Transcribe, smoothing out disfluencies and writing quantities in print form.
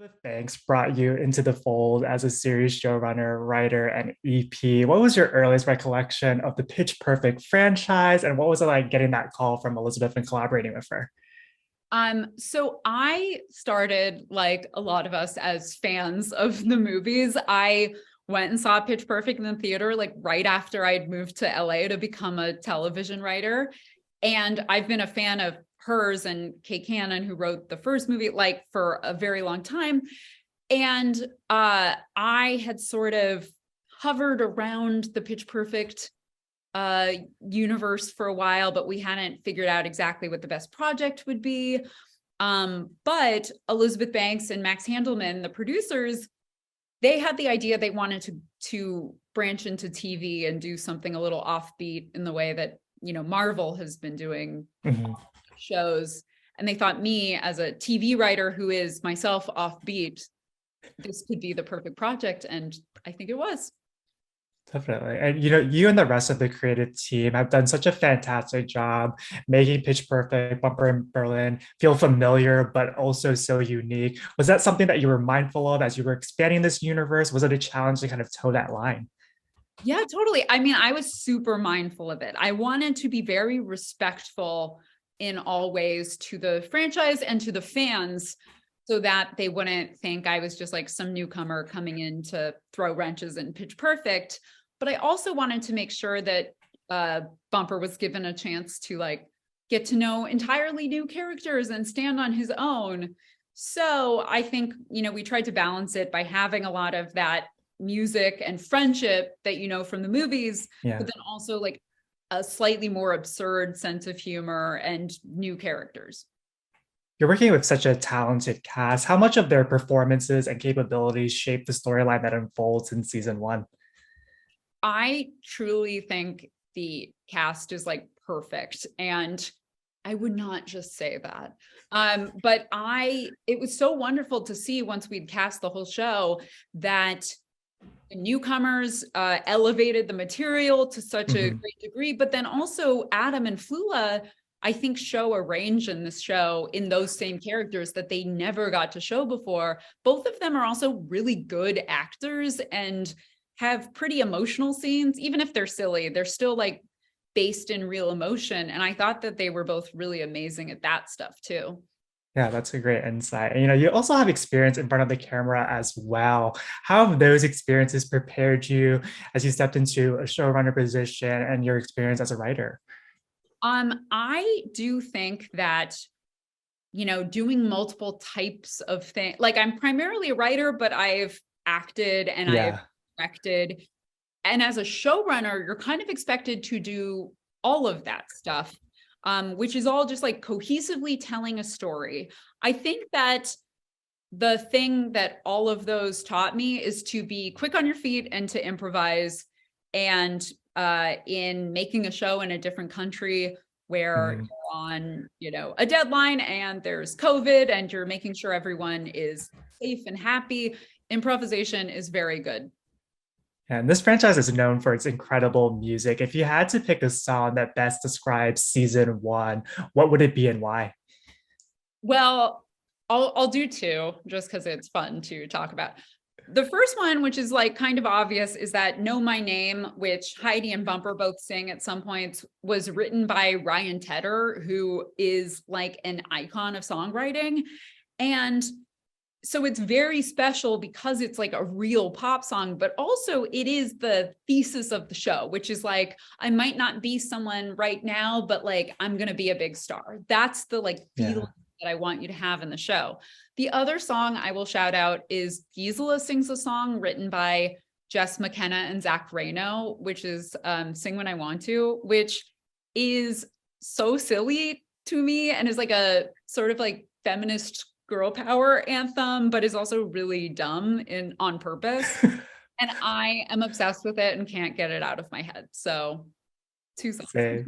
Elizabeth Banks brought you into the fold as a series showrunner, writer, and EP. What was your earliest recollection of the Pitch Perfect franchise, and what was it like getting that call from Elizabeth and collaborating with her? So I started like a lot of us as fans of the movies. I went and saw Pitch Perfect in the theater like right after I'd moved to LA to become a television writer. And I've been a fan of hers and Kate Cannon, who wrote the first movie, like for a very long time. And I had sort of hovered around the Pitch Perfect uh universe for a while, but we hadn't figured out exactly what the best project would be. But Elizabeth Banks and Max Handelman, the producers, they had the idea they wanted to branch into TV and do something a little offbeat in the way that, Marvel has been doing Mhm. shows. And they thought me as a TV writer who is myself offbeat, this could be the perfect project. And I think it was. Definitely. And you and the rest of the creative team have done such a fantastic job making Pitch Perfect, Bumper in Berlin feel familiar, but also so unique. Was that something that you were mindful of as you were expanding this universe? Was it a challenge to kind of toe that line? Yeah, totally. I mean, I was super mindful of it. I wanted to be very respectful in all ways to the franchise and to the fans so that they wouldn't think I was just like some newcomer coming in to throw wrenches in Pitch Perfect. But I also wanted to make sure that Bumper was given a chance to like get to know entirely new characters and stand on his own. So I think, we tried to balance it by having a lot of that music and friendship that from the movies, but Yeah. then also like a slightly more absurd sense of humor and new characters. You're working with such a talented cast. How much of their performances and capabilities shape the storyline that unfolds in season one? I truly think the cast is like perfect, and I would not just say that. But it was so wonderful to see once we'd cast the whole show that the newcomers elevated the material to such a Mhm. great degree, but then also Adam and Flula, I think, show a range in this show in those same characters that they never got to show before. Both of them are also really good actors and have pretty emotional scenes. Even if they're silly, they're still like based in real emotion. And I thought that they were both really amazing at that stuff too. Yeah, that's a great insight. And you also have experience in front of the camera as well. How have those experiences prepared you as you stepped into a showrunner position and your experience as a writer? I do think that doing multiple types of things. Like I'm primarily a writer, but I've acted and I've Yeah. directed. And as a showrunner, you're kind of expected to do all of that stuff, which is all just like cohesively telling a story. I think that the thing that all of those taught me is to be quick on your feet and to improvise. And in making a show in a different country where Mhm. you're on, a deadline and there's COVID and you're making sure everyone is safe and happy, improvisation is very good. And this franchise is known for its incredible music. If you had to pick a song that best describes season one, what would it be and why? Well, I'll do two just because it's fun to talk about. The first one, which is like kind of obvious, is that Know My Name, which Heidi and Bumper both sing at some points, was written by Ryan Tedder, who is like an icon of songwriting. And so it's very special because it's like a real pop song, but also it is the thesis of the show, which is like, I might not be someone right now, but like, I'm going to be a big star. That's the like feeling Yeah. that I want you to have in the show. The other song I will shout out is Gisela sings a song written by Jess McKenna and Zach Reno, which is Sing When I Want to, which is so silly to me and is like a sort of like feminist girl power anthem, but is also really dumb in on purpose. And I am obsessed with it and can't get it out of my head. So two songs. Say